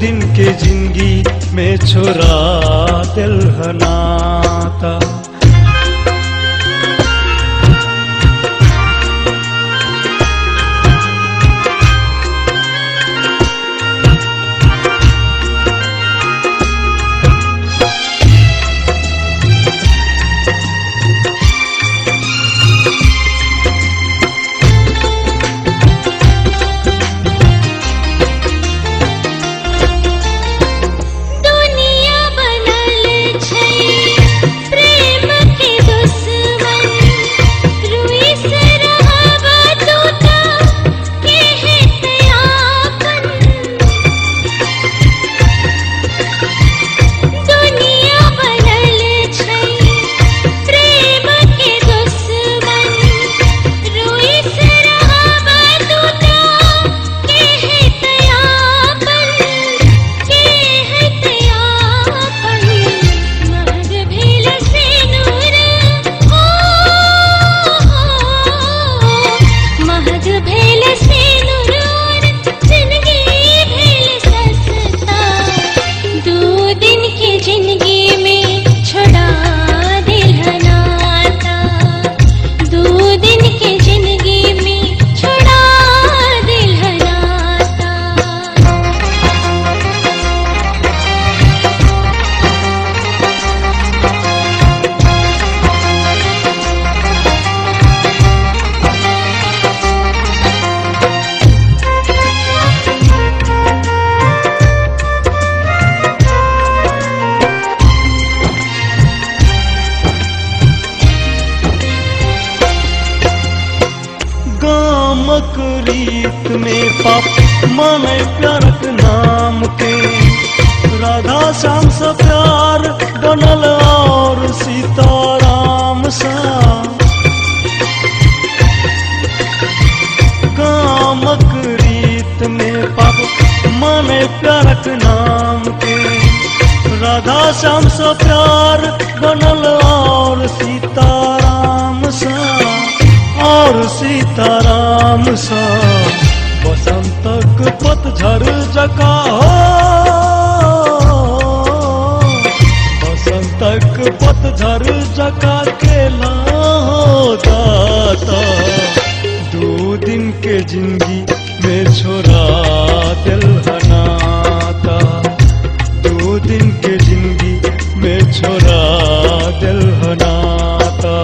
दिन के जिंदगी में छोरा दिल नाता। गामक रीत में पाप माने प्यारक नाम के, राधा श्याम सा प्यार बनल और सीताराम सा। गामक रीत में पाप माने प्यारक नाम के, राधा श्याम सा प्यार बनल और सीताराम सा, और सीताराम सा। बसंतक पतझड़ जका हो, बसंतक पतझड़ जका केला हो दाता। दो दिन के जिंदगी में छोरा दिल नाता, दो दिन के जिंदगी में छोरा दिल नाता।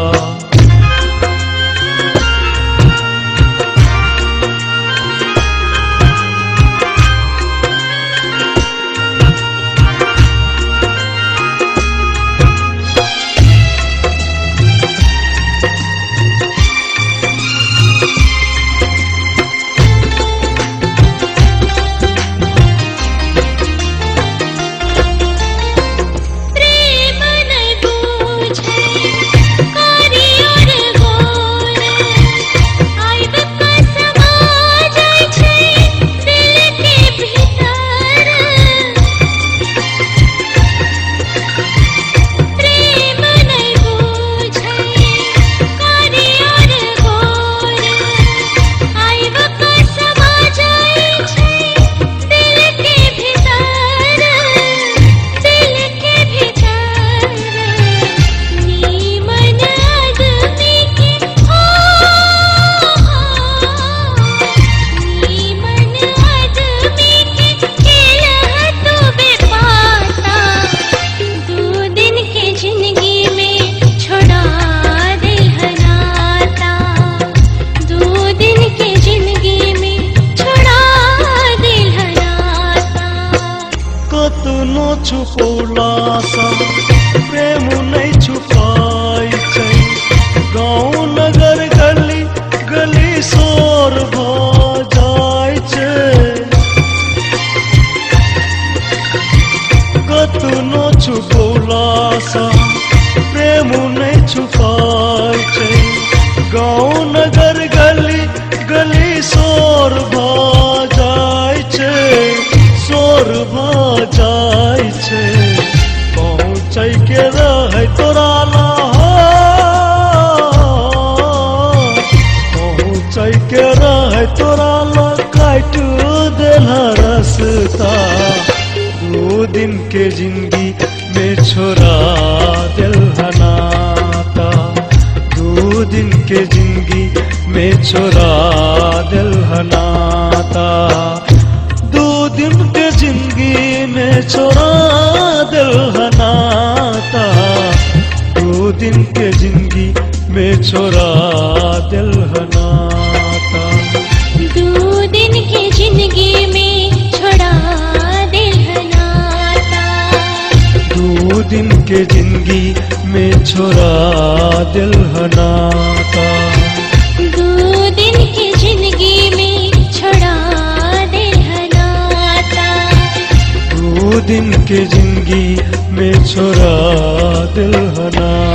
छुपौला सा प्रेम नहीं छुपाई छै, गाँव नगर गली गली शोर भ जाय छै। कतनो छुपौला सा प्रेम नहीं छुपाई छै, गाँव नगर गली गली शोर भ जाय छै, शोर भ जाय छै। पहुँचै के रहै तोरा लहा, पहुँचै के रहै तोरा लहा, काटि देला रस्ता। दिन के जिंदगी में छोड़ा दिल हनाता, 2 दिन के जिंदगी में छोड़ा दिल हनाता, 2 दिन के जिंदगी में छोड़ा दिल हनाता, 2 दिन के जिंदगी में छोड़ा दिल हनाता, 2 दिन की जिंदगी में छोड़ा दिल हनाता, 2 दिन के जिंदगी में छोड़ा दिल हनाता, 2 दिन की जिंदगी में छोड़ा दिल हनाता, 2 दिन के जिंदगी में छोड़ा दिल हनाता।